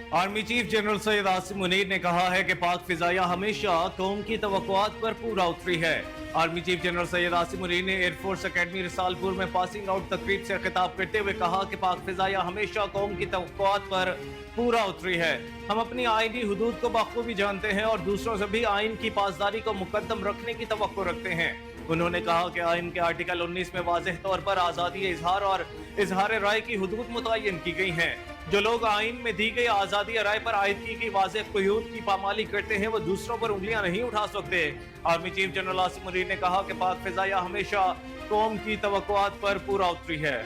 Army chief general Syed Asim Munir ने कहा है कि पाक फिजाइया हमेशा कौम की तवक्कुआत पर पूरा उतरी है। Army chief general Syed Asim Munir ने एयरफोर्स अकेडमी रिसालपुर में पासिंग आउट तकरीब से खिताब करते हुए कहा कि पाक फिजाइया हमेशा कौम की तवक्कुआत पर पूरा उतरी है। हम अपनी आईनी हुदूद को बखूबी जानते हैं और दूसरों से भी आइन की पासदारी को मुकद्दम रखने की तवक्को रखते हैं। उन्होंने कहा कि आइन के आर्टिकल 19 में वाज़ेह तौर पर आज़ादी इजहार और इजहार राय की हुदूद मुतय्यन की गई हैं। जो लोग आइन में दी गई आज़ादी राय पर आयद की वाज़ेह क़ुयूद की पामाली करते हैं वो दूसरों पर उंगलियां नहीं उठा सकते। Army chief general Asim Munir ने कहा कि पाक फिज़ाइया हमेशा कौम की तवक्कुआत पर पूरा उतरी है।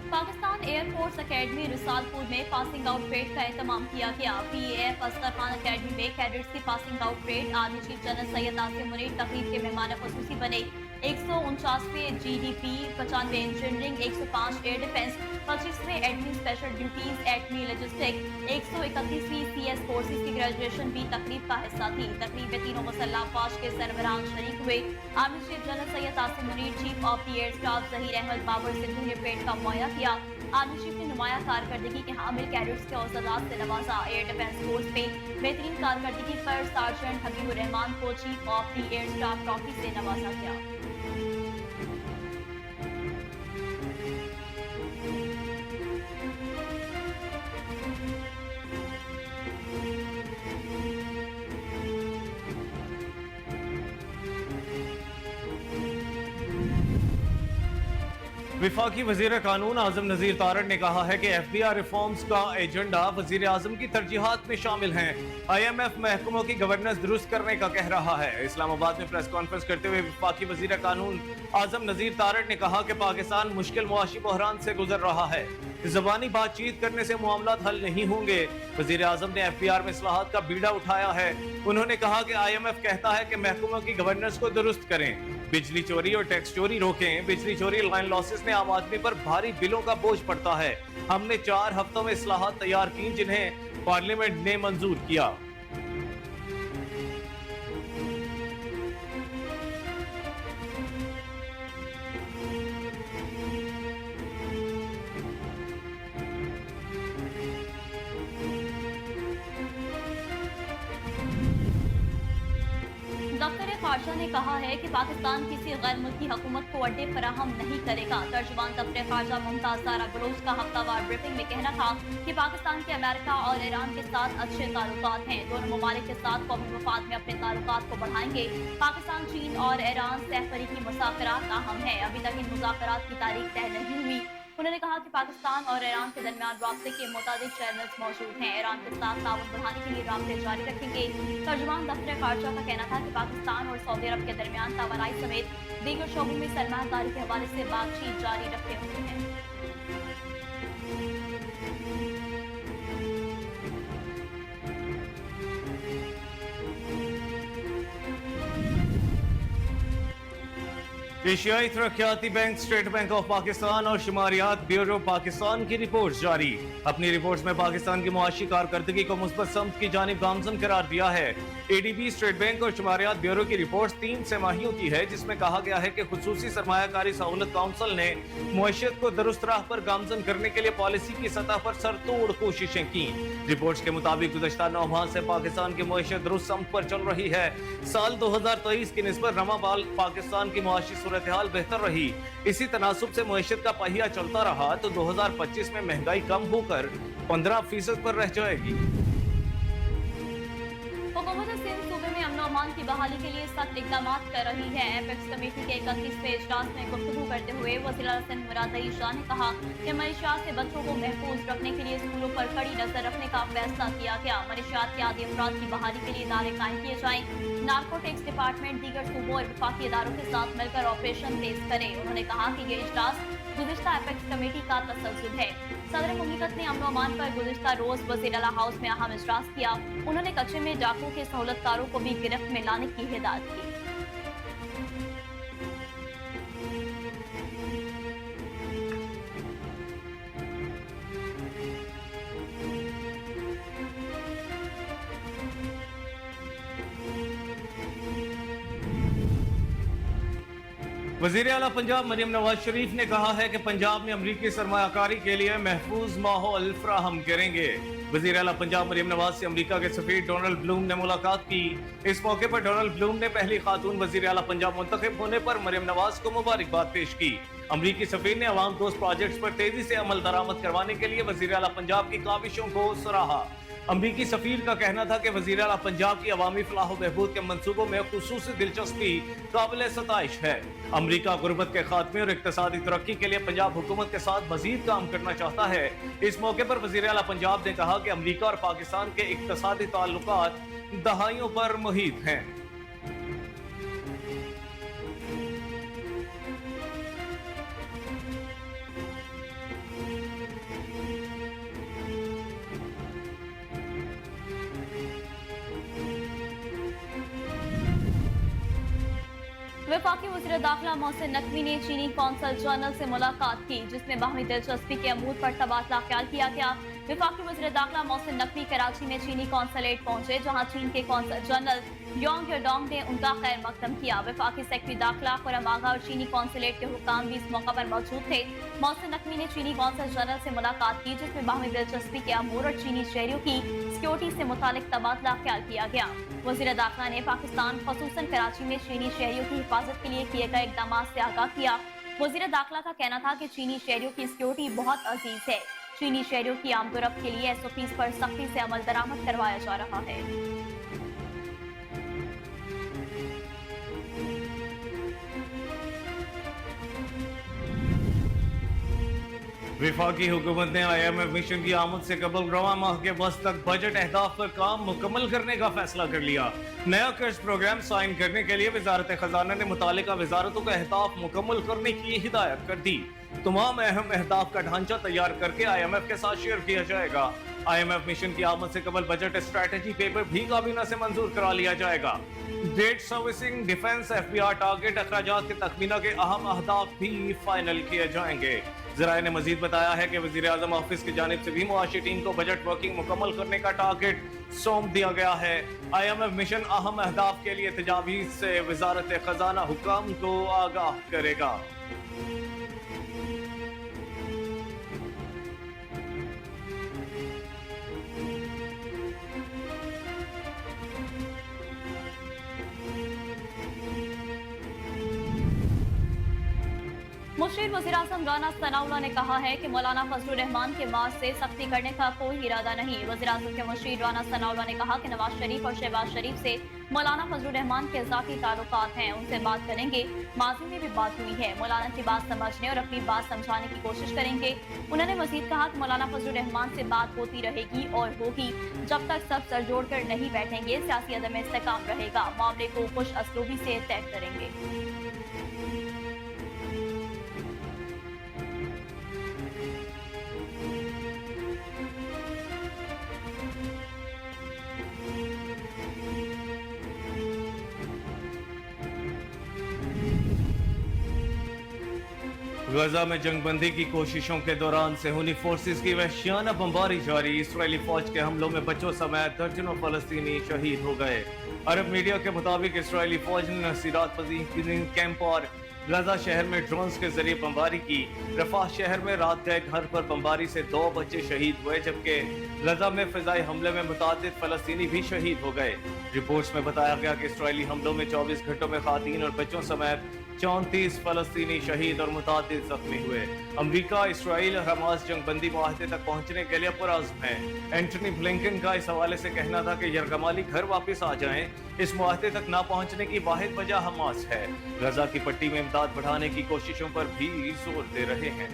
पाकिस्तान एयरफोर्स अकेडमी रिसालपुर में पासिंग आउट परेड का एहतमाम किया गया। PAF अस्कर खान अकेडमी में कैडेट्स की passing out parade army chief general Syed Asim Munir तकरीब के मेहमान खुसूसी बने। 149वें GDP, 95 इंजीनियरिंग, 105 एयर डिफेंस, 25वें एडमी स्पेशल ड्यूटीज एटमी लॉजिस्टिक, 131वीं CS कोर्सेज की ग्रेजुएशन भी तकरीब का हिस्सा थी। तकरीब में तीनों मुसल्लह अफवाज के सरबराह शरीक हुए। Army chief general Syed Asim Munir, chief of the air staff Zaheer Ahmed Babar Sidhu ने परेड का मुआयना किया। आर्मी चीफ ने नुमाया कारकर्दगी के हामिल कैडेट्स के हौसलात से नवाजा। एयर डिफेंस कोर्स में बेहतरीन कारकर्दगी पर सार्जेंट हबीबुर रहमान को chief of the air staff trophy से नवाजा गया। विफाकी वजीर कानून आजम नजीर तारड़ ने कहा है कि FBI रिफॉर्म्स का एजेंडा वजीर आजम की तरजीहात में शामिल हैं। IMF महकमों की गवर्नेंस दुरुस्त करने का कह रहा है। इस्लामाबाद में प्रेस कॉन्फ्रेंस करते हुए विफाकी वजीर कानून आजम नजीर तारड़ ने कहा कि पाकिस्तान मुश्किल मुआशी बहरान से गुजर रहा है। ज़बानी बातचीत करने से मामलात हल नहीं होंगे। वजीर आजम ने FBR में इस्लाहात का बीड़ा उठाया है। उन्होंने कहा कि IMF कहता है कि महकमों की गवर्नेंस को दुरुस्त करें, बिजली चोरी और टैक्स चोरी रोकें। बिजली चोरी लाइन लॉसेस ने आम आदमी पर भारी बिलों का बोझ पड़ता है। हमने 4 हफ्तों में इस्लाहात तैयार की जिन्हें पार्लियामेंट ने मंजूर किया। दफ्तर खारजा ने कहा है कि पाकिस्तान किसी गैर मुल्की हुकूमत को अड्डे फराहम नहीं करेगा। तर्जुमान दफ्तर खारजा मुमताज ज़ारा बलोच का हफ्तावार ब्रीफिंग में कहना था कि पाकिस्तान के अमेरिका और ईरान के साथ अच्छे ताल्लुकात हैं। दोनों ममालिक के साथ कौमी मफाद में अपने ताल्लुकात को बढ़ाएंगे। पाकिस्तान, चीन और ईरान से तहरीकी मुज़ाकरात अहम है। अभी तक इन मुज़ाकरात की तारीख तय नहीं हुई। उन्होंने कहा कि पाकिस्तान और ईरान के दरमियान राब्ते के मुताबिक चैनल्स मौजूद हैं। ईरान के साथ ताउन बढ़ाने के लिए राब्ते जारी रखेंगे। तर्जुमान दफ्तर खारजा का कहना था कि पाकिस्तान और सऊदी अरब के दरमियान तवानाई समेत दीगर शोबों में सरमायाकारी के हवाले से बातचीत जारी रखे हुए हैं। एशियाई तरक्याती bank, State Bank of Pakistan और शुमारियात ब्यूरो पाकिस्तान की रिपोर्ट जारी। अपनी रिपोर्ट्स में पाकिस्तान की मुआशी कारकर्दगी को मुस्बत समत की जानिब गामजन करार दिया है। ADB, स्टेट बैंक और शुमारियात ब्यूरो की रिपोर्ट 3 तिमाहियों की है, जिसमें कहा गया है कि खुसूसी सरमायाकारी सहूलत काउंसिल ने मुआशियत को दुरुस्त राह पर गामजन करने के लिए पॉलिसी की सतह पर सरतोड़ कोशिशें की। रिपोर्ट्स के मुताबिक गुज़श्ता 9 माह से पाकिस्तान की मुआशियत दुरुस्त समत पर चल रही है। साल 2023 की निस्बत रमाबाल पाकिस्तान की मुआशी सूरत हाल बेहतर रही। इसी तनासुब से मुआशियत का पहिया चलता रहा तो 2025 में महंगाई कम होकर 15% पर रह जाएगी। हुकूमत सिंध सूबे में अमन अमान की बहाली के लिए सख्त इकदाम कर रही है। एपेक्स कमेटी के 31वें इजलास में गुफ्तगू करते हुए वज़ीर आला सिंध मुराद अली शाह ने कहा कि मनशियात से बच्चों को महफूज रखने के लिए स्कूलों पर कड़ी नजर रखने का फैसला किया गया। मनशियात के आदि अफराद की बहाली के लिए इदारे कायम किए जाएं। नार्कोटिक्स डिपार्टमेंट दीगर सूबों और वफाकी इदारों के साथ मिलकर ऑपरेशन तेज करे। उन्होंने कहा कि ये इजलास गुज़िश्ता एपेक्स कमेटी का तसल्सल है। सदर मुमलिकत ने अमन अमान पर गुज़िश्ता रोज वज़ीर आला हाउस में अहम इजलास किया। उन्होंने कच्चे में डाकू के सहूलतकारों को भी गिरफ्त में लाने की हिदायत की। वजीर आला पंजाब मरियम नवाज शरीफ ने कहा है कि पंजाब में अमरीकी सरमायाकारी के लिए महफूज माहौल फराहम करेंगे। वजीर आला पंजाब मरियम नवाज से अमरीका के सफीर डोनाल्ड ब्लूम ने मुलाकात की। इस मौके पर डोनाल्ड ब्लूम ने पहली खातून वजीर आला पंजाब मुंतखब होने पर मरियम नवाज को मुबारकबाद पेश की। अमरीकी सफीर ने अवाम दोस्त प्रोजेक्ट्स पर तेजी से अमल दरामद करवाने के लिए वजीर आला पंजाब की काविशों को सराहा। अमरीकी सफीर का कहना था कि वजीर आला पंजाब की अवामी फलाह बहबूद के मंसूबों में खुसूसी दिलचस्पी काबिल सताइश है। अमरीका गुर्बत के खात्मे और इक्तसादी तरक्की के लिए पंजाब हुकूमत के साथ मजीद काम करना चाहता है। इस मौके पर वजीर आला पंजाब ने कहा कि अमरीका और पाकिस्तान के इक्तसादी ताल्लुकात दहाइयों पर मुहित हैं। वफाकी वज़ीर दाखिला मोहसिन नकवी ने चीनी कौंसल जनरल से मुलाकात की, जिसमें बाहमी दिलचस्पी के अमूर पर तबादला ख्याल किया गया। वफाकी वज़ीर दाखिला मोहसिन नकवी कराची में चीनी कौंसलेट पहुंचे, जहां चीन के कौंसल जनरल योंग योडोंग ने उनका खैर मकदम किया। वफाकी सेक्रेटरी दाखिला खुरम आगा और चीनी कौंसलेट के हुक्काम भी इस मौका पर मौजूद थे। मोहसिन नकवी ने चीनी कौंसल जनरल से मुलाकात की, जिसमें बाहमी दिलचस्पी के अमूर और चीनी शहरियों की सिक्योरिटी से मुतालिक तबादला ख्याल किया गया। वज़ीर दाखिला ने पाकिस्तान खसूसन कराची में चीनी शहरियों की हिफाजत के लिए किए गए इक़दाम से आगाह किया। वज़ीर दाखिला का कहना था कि चीनी शहरियों की सिक्योरिटी बहुत अजीज है। चीनी शहरियों की आमदोरफ्त के लिए SOPs पर सख्ती से अमल दरामद करवाया जा रहा है। वफाकी हुकूमत ने IMF मिशन की आमद से कबल रवा माह के बस तक बजट अहदाफ पर काम मुकम्मल करने का फैसला कर लिया। नया कर्ज प्रोग्राम साइन करने के लिए वजारत खजाना ने मुतालिका वजारतों को अहदाफ मुकम्मल करने की हिदायत कर दी। तमाम अहम अहदाफ का ढांचा तैयार करके IMF के साथ शेयर किया जाएगा। IMF मिशन की आमद से कबल बजट स्ट्रेटजी पेपर भी काबीना से मंजूर करा लिया जाएगा। Debt servicing, defence, FBR target, अखराजात के तखमीना के अहम अहदाफ भी फाइनल किए जाएंगे। ज़राए ने मजीद बताया है कि वज़ीर आज़म ऑफिस की जानिब से भी मुआशी टीम को बजट वर्किंग मुकम्मल करने का टारगेट सौंप दिया गया है। IMF मिशन अहम अहदाफ के लिए तजावीज़ से वजारत खजाना हुकाम को आगाह करेगा। मुशीर वज़ीर-ए-आज़म राना सनाउल्लाह ने कहा है कि मौलाना फजलुर रहमान के मार्च से सख्ती करने का कोई इरादा नहीं। वज़ीर-ए-आज़म के मुशीर राना सनाउल्लाह ने कहा कि नवाज शरीफ और शहबाज शरीफ से मौलाना फजलुर रहमान के ज़ाती ताल्लुकात हैं, उनसे बात करेंगे। माजी में भी बात हुई है, मौलाना की बात समझने और अपनी बात समझाने की कोशिश करेंगे। उन्होंने मजीद कहा कि मौलाना फजलुर रहमान से बात होती रहेगी और होगी जब तक सब सर जोड़ कर नहीं बैठेंगे। सियासी अदम इस्तेकाम रहेगा, मामले को खुश असलूबी से तय करेंगे। गजा में जंगबंदी की कोशिशों के दौरान सेहूनी फोर्सेस की वहशियाना बमबारी जारी। इसराइली फौज के हमलों में बच्चों समेत दर्जनों फलस्तीनी शहीद हो गए। अरब मीडिया के मुताबिक इसराइली फौज ने नसीरात पजीर कैंप और गजा शहर में ड्रोन्स के जरिए बमबारी की। रफाह शहर में रात गए घर पर बमबारी से 2 बच्चे शहीद हुए, जबकि गजा में फिजाई हमले में मुतादिद फलस्तीनी भी शहीद हो गए। रिपोर्ट्स में बताया गया कि इसराइली हमलों में 24 घंटों में खातीन और बच्चों समेत 34 फलस्तीनी शहीद और मुतादिद जख्मी हुए। अमरीका, इसराइल और हमास जंगबंदी मुआहदे तक पहुंचने के लिए पुरअज़्म है। एंटनी ब्लिंकन का इस हवाले से कहना था कि यरगमाली घर वापस आ जाएं। इस मुआहदे तक ना पहुंचने की वाहिद वजह हमास है। गजा की पट्टी में इमदाद बढ़ाने की कोशिशों पर भी जोर दे रहे हैं।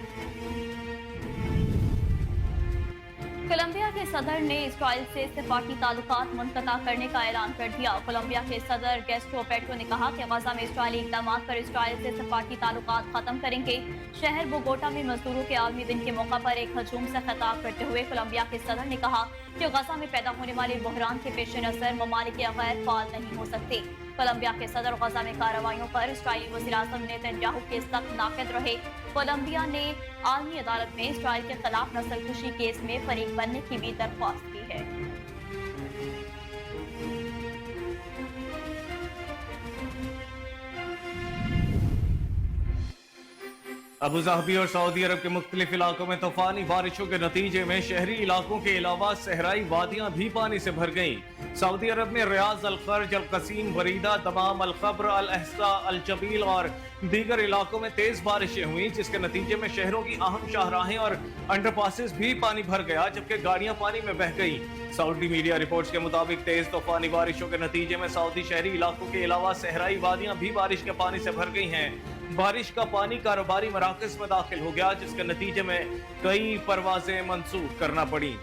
कोलंबिया के सदर ने इसराइल से सिफारती ताल्लुकात मुनक़ता करने का ऐलान कर दिया। कोलंबिया के सदर गैस्ट्रो पेट्रो ने कहा कि गजा में इसराइली इक़दाम पर इसराइल से सिफारती ताल्लुकात खत्म करेंगे। शहर बोगोटा में मजदूरों के आलमी दिन के मौका पर एक हजूम से खिताब करते हुए कोलंबिया के सदर ने कहा कि गजा में पैदा होने वाले बहरान के पेश नज़र ममालिक गैर फाल नहीं हो सकते। कोलंबिया के सदर गजा में कार्रवाइयों पर इसराइली वज़ीर-ए-आज़म नेतन्याहू के सख्त नाक़िद रहे। कोलंबिया ने आलमी अदालत में इसराइल के खिलाफ नस्लकुशी केस में फरीक बनने की भी दरख्वास्त की है। अबू धाबी और सऊदी अरब के मुख्तलिफ इलाकों में तूफानी बारिशों के नतीजे में शहरी इलाकों के अलावा सहराई वादियां भी पानी से भर गईं। सऊदी अरब में रियाज, अल खर्ज, अल कसीम, बरीदा, दमाम, अल खब्र, अल अहसा, अल जबील और दीगर इलाकों में तेज बारिशें हुई, जिसके नतीजे में शहरों की अहम शाहराहें और अंडरपासेस भी पानी भर गया, जबकि गाड़ियां पानी में बह गईं। सऊदी मीडिया रिपोर्ट्स के मुताबिक तेज तूफानी बारिशों के नतीजे में सऊदी शहरी इलाकों के अलावा सहराई वादियां भी बारिश के पानी से भर गई हैं। बारिश का पानी कारोबारी मराकज में दाखिल हो गया, जिसके नतीजे में कई परवाजें मंसूख करना पड़ी।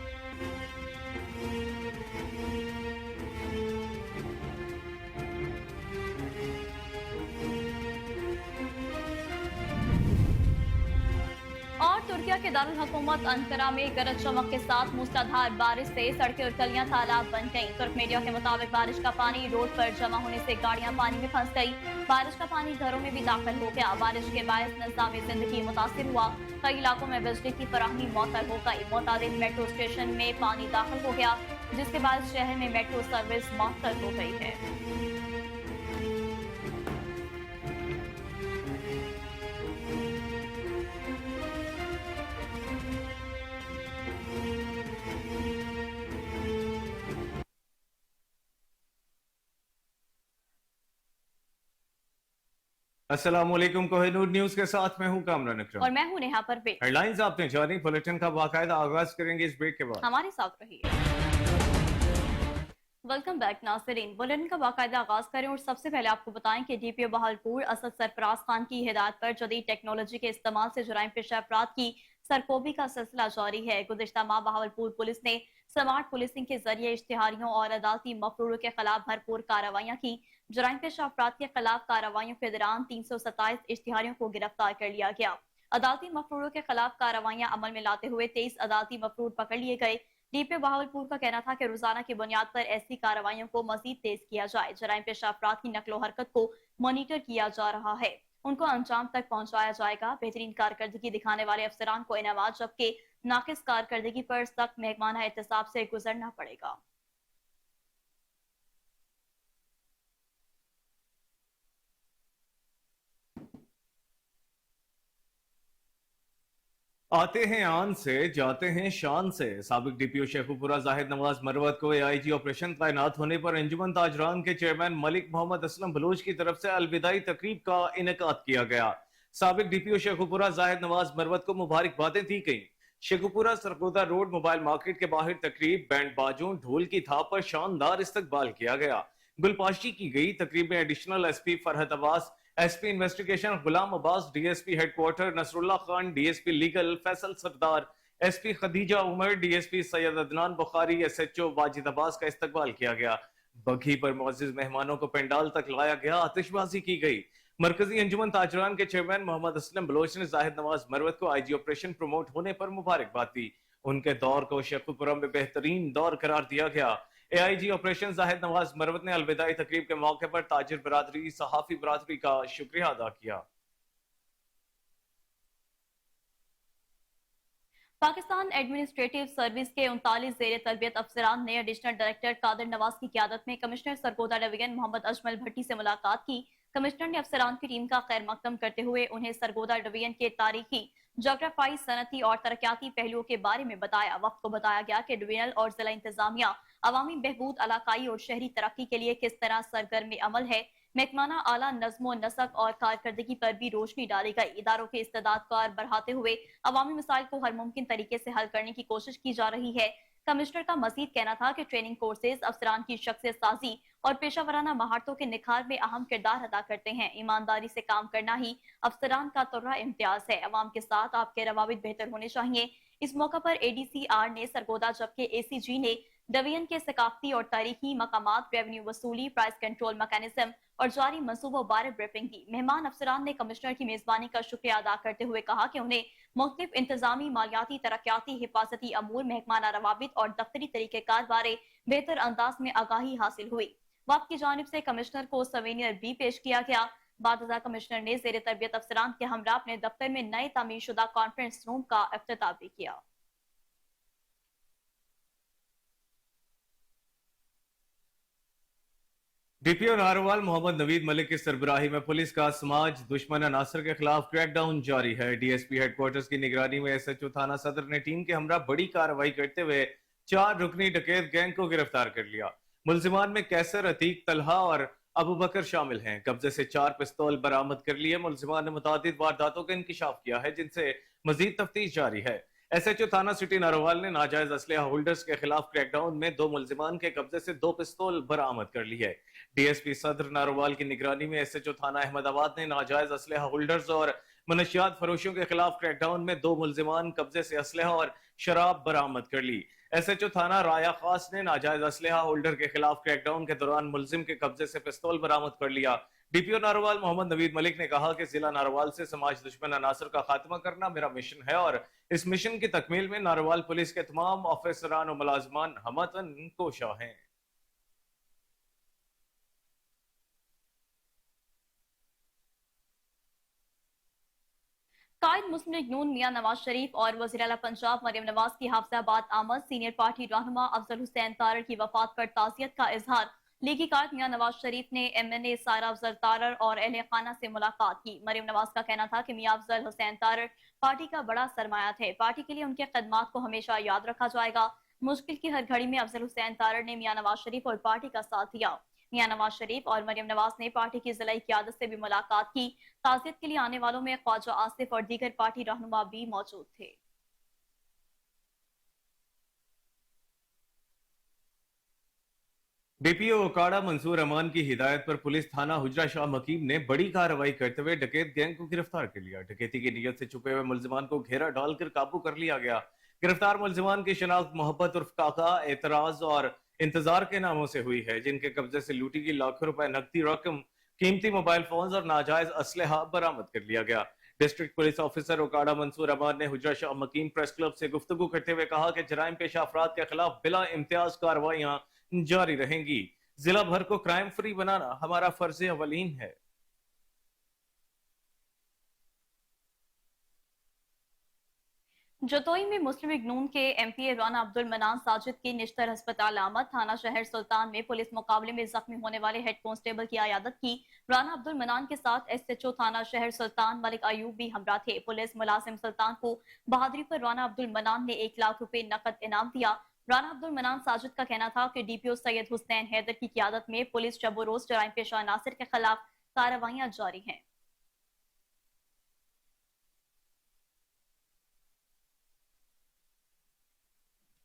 और तुर्किया के दारुल हुकूमत अंकारा में गरज चमक के साथ मूसलाधार बारिश से सड़कें और गलियां तालाब बन गईं। तुर्क मीडिया के मुताबिक बारिश का पानी रोड पर जमा होने से गाड़ियां पानी में फंस गई। बारिश का पानी घरों में भी दाखिल हो गया। बारिश के बायस निज़ाम जिंदगी मुतासिर हुआ। कई इलाकों में बिजली की फराहमी मुअत्तल हो गई। मुतादिद मेट्रो स्टेशन में पानी दाखिल हो गया, जिसके बाद शहर में मेट्रो सर्विस मुअत्तल हो गई है। अस्सलामुअलैकुम, कोहिनूर न्यूज के साथ मैं हूं कामरान अकरम और मैं हूं नेहा परवेज। हेडलाइंस आपने जानी, बुलेटिन का बाकायदा आगाज करेंगे इस ब्रेक के बाद। हमारे साथ रहिए। वेलकम बैक नाज़रीन, बुलेटिन का बाकायदा आगाज करें और सबसे पहले आपको बताएं कि डीपीओ बहावलपुर असद सरफराज खान की हिदायत पर जदीद टेक्नोलॉजी के इस्तेमाल से जुराइम पेशा अफराद की सरकोबी का सिलसिला जारी है। गुज़िश्ता माह बहावलपुर पुलिस ने स्मार्ट पुलिसिंग के जरिए इश्तिहारियों और अदालती मफरूरों के खिलाफ भरपूर कार्रवाइयाँ की। जुराइम पेशा अफराद के खिलाफ कार्रवाइयों के दौरान 327 इश्तिहारियों को गिरफ्तार कर लिया गया। अदालती मफरूरों के खिलाफ कार्रवाइयाँ अमल में लाते हुए 23 अदालती मफरूर पकड़ लिए गए। डीपीओ बहावलपुर का कहना था कि रोजाना की बुनियाद पर ऐसी कार्रवाइयों को मजीद तेज किया जाए। जराइम पेशा अफराद की नकलो हरकत को मॉनिटर किया जा रहा है, उनको अंजाम तक पहुंचाया जाएगा। बेहतरीन कारकर्दगी दिखाने वाले अफसरान को इनामात, जबकि नाकिस कारकर्दगी पर सख्त मेहमाना एहतसाब से गुजरना पड़ेगा। आते हैं आन से, जाते हैं शान से। साबिक डीपीओ शेखुपुरा जाहिद नवाज मरवत को एआईजी ऑपरेशन तैनात होने पर अंजुमन ताजरान के चेयरमैन मलिक मोहम्मद असलम बलूच की तरफ से अलविदाई तकरीब का इनेकाद किया गया। साबिक डीपीओ शेखुपुरा जाहिद नवाज मरवत को मुबारकबादें दी गई। Sheikhupura Sargodha road mobile market के बाहर तकरीब बैंड बाजों ढोल की थाप पर शानदार इस्तकबाल किया गया। गुलपाशी की गई। तकरीब में additional SP Farhat Abbas, SP investigation Ghulam Abbas, DSP headquarter Nasrullah Khan, DSP legal Faisal Sardar, SP Khadija Umar, DSP Syed Adnan Bukhari, SHO Wajid Abbas का इस्तकबाल किया गया। बघी पर मुअज्जिज मेहमानों को पंडाल तक लाया गया, आतिशबाजी की गई। मरकजी अंजुमन ताजरान के चेयरमैन मोहम्मद असलम बलोच ने जाहिद नवाज मरवत को आईजी ऑपरेशन प्रमोट होने पर मुबारकबाद दी। उनके दौर को शेखुपुरा में बेहतरीन दौर करार दिया गया। एआईजी ऑपरेशन जाहिद नवाज मरवत ने अलविदाई तकरीब के मौके पर ताजिर बरादरी, सहाफी बरादरी का शुक्रिया अदा किया। पाकिस्तान एडमिनिस्ट्रेटिव सर्विस के 39 जेर तरबियत अफसरान ने एडिशनल डायरेक्टर कादिर नवाज की क़यादत में कमिश्नर सरगोदा डिवीजन मोहम्मद अजमल भट्टी से मुलाकात की। कमिश्नर ने अफसरान की टीम का खैर मकदम करते हुए उन्हें सरगोदा डिवीजन के तारीखी, जोग्राफाई, सनती और तरक्याती पहलुओं के बारे में बताया। वक्त को बताया गया कि डिवीजनल और जिला इंतजामिया अवामी बहबूद, इलाकाई और शहरी तरक्की के लिए किस तरह सरगर्म अमल है। महकमाना आला नज़्मो नसक और कारकर्दगी पर भी रोशनी डाली गई। इदारों के इस्तेदाद को बढ़ाते हुए अवामी मसाइल को हर मुमकिन तरीके से हल करने की कोशिश की जा रही है। कमिश्नर का मजीद कहना था कि ट्रेनिंग कोर्सेज अफसरान की शख्सियत साजी और पेशावराना महारतों के निखार में अहम किरदार अदा करते हैं। ईमानदारी से काम करना ही अफसरान का तुर्रा इम्तियाज है। अवाम के साथ आपके रवाबित बेहतर होने चाहिए। इस मौका पर एडीसीआर ने सरगोदा, जबकि एसीजी ने डिवीजन के सकाफती और तारीखी मकामात, रेवेन्यू वसूली, प्राइस कंट्रोल मैकेनिज्म और जारी मंसूबों बारे ब्रीफिंग की। मेहमान अफसरान ने कमिश्नर की मेजबानी का शुक्रिया अदा करते हुए कहा कि उन्हें मुख्तलिफ इंतजामी, मालियाती, तरक्याती, हिफाजती अमूर, महकमाना रवाबित और दफ्तरी तरीक़ेकार बारे बेहतर अंदाज में आगाही हासिल हुई। वक्त की जानिब से कमिश्नर को सवेनियर भी पेश किया गया। बाद कमिश्नर ने जेर तरबियत अफसरान के हमरा अपने दफ्तर में नए तामीर शुदा कॉन्फ्रेंस रूम का इफ्तिताह भी किया। डीपीओ नारोवाल मोहम्मद नवीद मलिक की सरबराही में पुलिस का समाज दुश्मन अनासर के खिलाफ क्रैकडाउन जारी है। डीएसपी हेडक्वार्टर्स की निगरानी में एसएचओ थाना सदर ने टीम के हमरा बड़ी कार्रवाई करते हुए 4 रुकनी डकैत गैंग को गिरफ्तार कर लिया। मुलजिमान में कैसर, अतीक, तलहा और अबू बकर शामिल हैं। कब्जे से 4 पिस्तौल बरामद कर लिए। मुलजिमान ने मुतादिद वारदातों का इंकिशाफ किया है, जिनसे मजीद तफ्तीश जारी है। एसएचओ थाना सिटी नारोवाल ने नाजायज असलहा होल्डर्स के खिलाफ क्रैकडाउन में 2 मुलजिमान के कब्जे से 2 पिस्तौल बरामद कर ली है। डीएसपी सदर नारोवाल की निगरानी में एसएचओ थाना अहमदाबाद ने नाजायज असलहा होल्डर्स और मनशियात फरोशियों के खिलाफ क्रैकडाउन में 2 मुलजिमान कब्जे से असलहा और शराब बरामद कर ली। एसएचओ थाना राया खास ने नाजायज असलहा होल्डर के खिलाफ क्रैकडाउन के दौरान मुलजिम के कब्जे से पिस्तौल बरामद कर लिया। डीपीओ नारोवाल मोहम्मद नवीद मलिक ने कहा कि जिला नारोवाल से समाज दुश्मन अनासर का खात्मा करना मेरा मिशन है और इस मिशन की तकमील में नारोवाल पुलिस के तमाम ऑफिसरान और मुलाजमान हमतन कोशा हैं। कायद मुस्लिम लीग नून मियां नवाज शरीफ और वज़ीर आला पंजाब मरियम नवाज की हाफिजाबाद आमद। सीनियर पार्टी रहनुमा अफजल हुसैन तारर की वफात पर ताज़ियत का इजहार। लीगी कायद मियां नवाज शरीफ ने एमएनए सारा अफजल तारर और अहले खाना से मुलाकात की। मरियम नवाज का कहना था कि मियां अफजल हुसैन तारर पार्टी का बड़ा सरमाया थे। पार्टी के लिए उनके खदमात को हमेशा याद रखा जाएगा। मुश्किल की हर घड़ी में अफजल हुसैन तारर ने मियां नवाज शरीफ और पार्टी का साथ दिया। मियां नवाज शरीफ और मरियम नवाज ने पार्टी की जिलाई क़यादत से भी मुलाकात की। ताज़ियत के लिए आने वालों में ख्वाजा आसिफ और दीगर पार्टी रहनुमा भी मौजूद थे। डीपीओ ओकाड़ा मंसूर अमान की हिदायत पर पुलिस थाना हुजरा शाह मकीम ने बड़ी कार्रवाई करते हुए डकैत गैंग को गिरफ्तार कर लिया। डकैती की नीयत से छुपे हुए मुलजिमान को घेरा डालकर काबू कर लिया गया। गिरफ्तार मुलजिमान की शनाख्त मोहब्बत उर्फ काका, एतराज और इंतजार के नामों से हुई है, जिनके कब्जे से लूटी की लाखों रुपए नकदी रकम, कीमती मोबाइल फोन और नाजायज असलहा बरामद कर लिया गया। District police officer Okara Mansoor Aman ने हुजरा शाह मकीम प्रेस क्लब से गुफ्तगू करते हुए कहा कि जराइम पेशा अफराद के खिलाफ बिला इम्तियाज कार्रवाइयां जारी रहेंगी। जिला भर को क्राइम फ्री बनाना हमारा फर्ज अवलीन है। जतोई में मुस्लिम लीग नून के एमपीए राना अब्दुल मनान साजिद की निश्तर अस्पताल आमद। थाना शहर सुल्तान में पुलिस मुकाबले में जख्मी होने वाले हेड कांस्टेबल की आयादत की। राना अब्दुल मनान के साथ एसएचओ थाना शहर सुल्तान मलिक अयूब भी हमरा थे। पुलिस मुलाजिम सुल्तान को बहादुरी पर राना अब्दुल मनान ने 1 लाख रुपए नकद इनाम दिया। राना अब्दुल मनान साजिद का कहना था कि डीपीओ सैयद हुसैन हैदर की क़यादत में पुलिस शब रोज जराइम पेशा अनासर के खिलाफ कार्रवाइयां जारी हैं।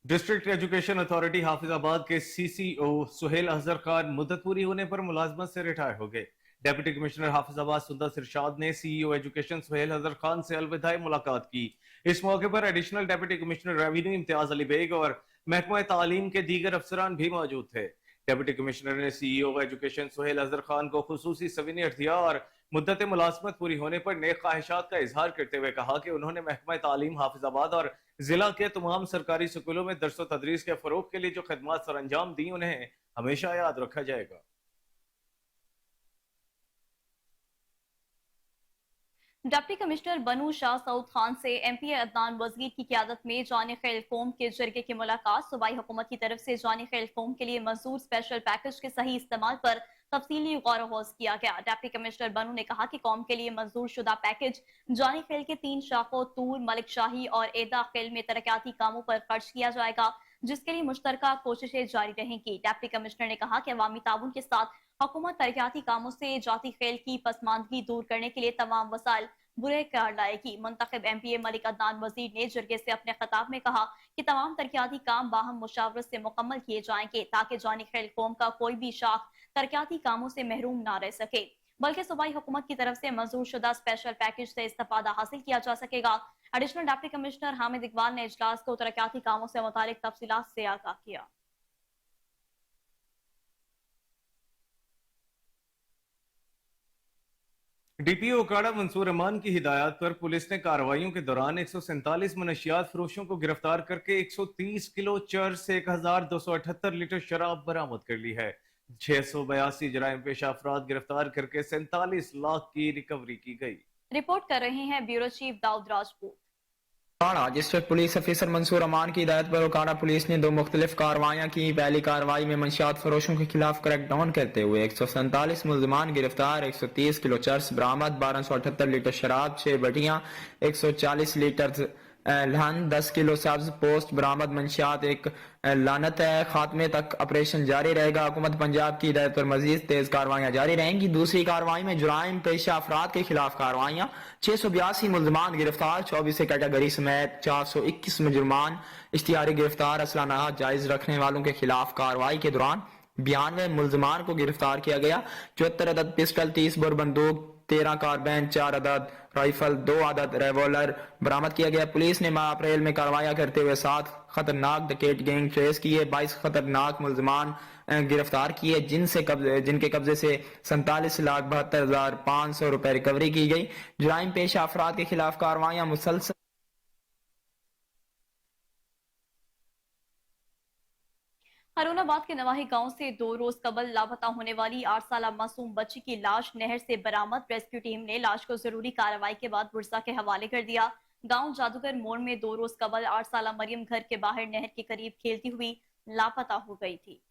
डिस्ट्रिक्ट एजुकेशन अथॉरिटी हाफिजाबाद के सीसीओ सुहेल अजहर खान मुद्दत पूरी होने पर मुलाजमत से रिटायर हो गए। डेप्यूटी कमिश्नर हाफिजाबाद सुंदर इरशाद ने सीईओ एजुकेशन सुहेल अजहर खान से अलविदाई मुलाकात की। इस मौके पर additional deputy commissioner revenue Imtiaz Ali Baig और महकमा तालीम के दीगर अफसरान भी मौजूद थे। डेप्यूटी कमिश्नर ने सीईओ एजुकेशन सुहेल अजहर खान को खुसूसी सवीनियर दिया और मुद्दत मुलाजमत पूरी होने पर नेक ख्वाहिशात का इजहार करते हुए कहा कि उन्होंने महकमा तालीम हाफिजाबाद और जिला के तमाम सरकारी स्कूलों में दरस तदरीस के फरोग के लिए जो खदमात सर अंजाम दी, उन्हें हमेशा याद रखा जाएगा। डिप्टी कमिश्नर बनू शाह सऊद खान से एमपीए अदनान वजीर की क़यादत में जानी खेल कौम के जरगे की मुलाकात। सूबाई हुकूमत की तरफ से जानी खेल कौम के लिए मंजूर स्पेशल पैकेज के सही इस्तेमाल पर तफसीली गौर वफौज किया गया। डिप्टी कमिश्नर बनू ने कहा कि कौम के लिए मंजूर शुदा पैकेज जानी खेल के 3 शाखों तूर, मलिक शाही और एदा खेल में तरक्याती कामों पर खर्च किया जाएगा, जिसके लिए मुश्तरका कोशिशें जारी रहेंगी। डिप्टी कमिश्नर ने कहा कि अवामी ताउन के साथ हुकूमत तरक्याती कामों से जाती खेल की पसमानदगी दूर करने के लिए तमाम वसाइल बुरे करार लाएगी। मुंतखब एमपीए मलिक अदनान वजीर ने जरगे से अपने खिताब में कहा कि तमाम तरक्याती काम बाहम मुशावरत से मुकम्मल किए जाएंगे, ताकि जानी खेल कौम का कोई भी शाख तरक्याती कामों से महरूम ना रह सके, बल्कि सूबाई हुकूमत की तरफ से मंजूर शुदा स्पेशल पैकेज से इस्तेफादा हासिल किया जा सकेगा। Additional deputy commissioner Hamid Iqbal ने इजलास को तरक्याती कामों से मुतालिक तफसीलात से आगाह किया। डीपीओ ओकाड़ा मंसूर अमान की हिदायत पर पुलिस ने कार्रवाइयों के दौरान 147 मनशियात फरोशों को गिरफ्तार करके 130 किलो चर्स से 1278 लीटर शराब बरामद कर ली है। 682 जराइम पेशा अफराद गिरफ्तार करके 47 लाख की रिकवरी की गई। रिपोर्ट कर रहे हैं bureau chief Daud Rajput. Okara district police officer Mansoor Aman की हिदायत पर ओकाड़ा पुलिस ने 2 मुख्तलिफ कार्रवाइयाँ की। पहली कार्रवाई में मंशियात फरोशों के खिलाफ क्रैक डाउन करते हुए 147 मुल्जिमान गिरफ्तार, 130 किलो चर्स बरामद, 1278 लीटर शराब, 6 बटियाँ, 140 लीटर लहन, 10 किलो सब्ज पोस्ट बरामद मंशियात एक लानत है। खात्मे तक ऑपरेशन जारी रहेगा। हुकूमत पंजाब की हिदायत पर मजीद तेज कार्रवाइयाँ जारी रहेंगी। दूसरी कार्रवाई में जुराइम पेशा अफराद के खिलाफ कार्रवाइयाँ, 682 मुल्जिमान गिरफ्तार, 24 कैटेगरी समेत 421 मुजरमान इश्तिहारी गिरफ्तार। असलाना जायज रखने वालों के खिलाफ कार्रवाई के दौरान 92 मुल्जिमान को गिरफ्तार किया गया। 74 अदद पिस्टल, 30 बोर बंदूक, 13 कारबैन, 4 अदद राइफल, 2 अदद रिवॉल्वर बरामद किया गया। पुलिस ने माह अप्रैल में कार्रवाइयाँ करते हुए 7 खतरनाक डकैत गैंग ट्रेस किए, 22 खतरनाक मुल्जिमान गिरफ्तार किए, जिनके कब्जे से 47,72,500 रुपए रिकवरी की गई। जुराइम पेशा अफराद के खिलाफ कार्रवाइयाँ मुसलसल। हरुणाबाद के नवाही गांव से 2 रोज कबल लापता होने वाली 8 साला मासूम बच्ची की लाश नहर से बरामद। रेस्क्यू टीम ने लाश को जरूरी कार्रवाई के बाद पुरसा के हवाले कर दिया। गांव जादूगर मोड़ में 2 रोज कबल 8 साला मरियम घर के बाहर नहर के करीब खेलती हुई लापता हो गई थी।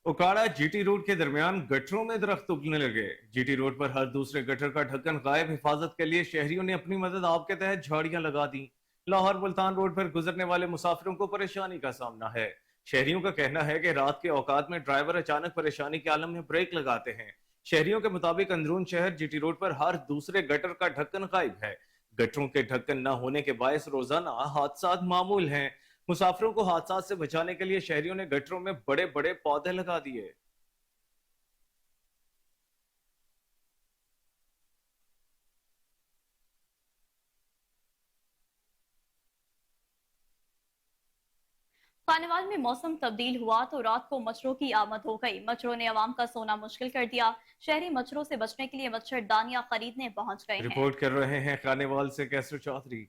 ओकाड़ा जीटी रोड के दरमियान गटरों में दरख्त उगने लगे। जीटी रोड पर हर दूसरे गटर का ढक्कन गायब। हिफाजत के लिए शहरियों ने अपनी मदद आप के तहत झाड़ियां लगा दी। लाहौर मुल्तान रोड पर गुजरने वाले मुसाफिरों को परेशानी का सामना है। शहरियों का कहना है कि रात के औकात में ड्राइवर अचानक परेशानी के आलम में ब्रेक लगाते हैं। शहरियों के मुताबिक अंदरून शहर जीटी रोड पर हर दूसरे गटर का ढक्कन गायब है। गटरों के ढक्कन न होने के बायस रोजाना हादसात मामूल हैं। मुसाफिरों को हादसा से बचाने के लिए शहरियों ने गटरों में बड़े बड़े पौधे लगा दिए। खानेवाल में मौसम तब्दील हुआ तो रात को मच्छरों की आमद हो गई। मच्छरों ने आवाम का सोना मुश्किल कर दिया। शहरी मच्छरों से बचने के लिए मच्छरदानियां खरीदने पहुंच गए हैं। रिपोर्ट कर रहे हैं खानेवाल से कैसर चौधरी।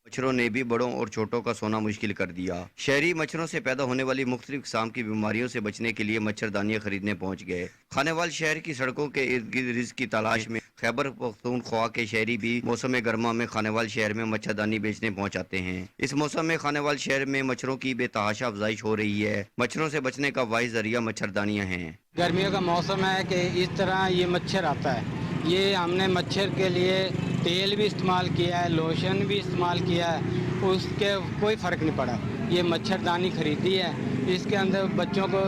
मच्छरों ने भी बड़ों और छोटों का सोना मुश्किल कर दिया। शहरी मच्छरों से पैदा होने वाली मुख्तलिफ किस्म की बीमारियों से बचने के लिए मच्छरदानियां खरीदने पहुंच गए। खानेवाल शहर की सड़कों के इर्द गिर्द रिज़्क़ की तलाश में खैबर पख्तूनख्वा के शहरी भी मौसम गर्मा में खानेवाल शहर में मच्छरदानी बेचने पहुंच आते हैं। इस मौसम में खानेवाल शहर में मच्छरों की बेतहाशा अफजाइश हो रही है। मच्छरों से बचने का वाहिद जरिया मच्छरदानियाँ हैं। गर्मियों का मौसम है कि इस तरह ये मच्छर आता है। ये हमने मच्छर के लिए तेल भी इस्तेमाल किया है, लोशन भी इस्तेमाल किया है, उसके कोई फ़र्क नहीं पड़ा। ये मच्छरदानी खरीदी है, इसके अंदर बच्चों को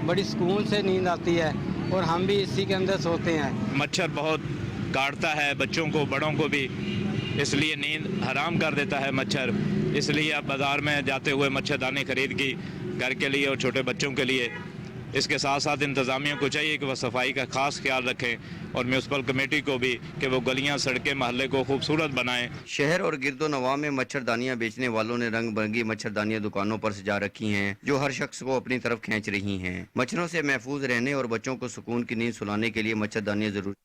बड़ी सुकून से नींद आती है और हम भी इसी के अंदर सोते हैं। मच्छर बहुत काटता है बच्चों को, बड़ों को भी, इसलिए नींद हराम कर देता है मच्छर। इसलिए अब बाज़ार में जाते हुए मच्छरदानी खरीद की घर के लिए और छोटे बच्चों के लिए। इसके साथ साथ इंतज़ामिया को चाहिए कि वह सफाई का खास ख्याल रखें और म्यूनसिपल कमेटी को भी कि वो गलियां सड़कें महल्ले को खूबसूरत बनाएं। शहर और गिरदो नवा में मच्छरदानियां बेचने वालों ने रंग बिरंगी मच्छरदानियां दुकानों पर सजा रखी हैं, जो हर शख्स को अपनी तरफ खींच रही हैं। मच्छरों से महफूज रहने और बच्चों को सुकून की नींद सुलाने के लिए मच्छरदानियां जरूरी।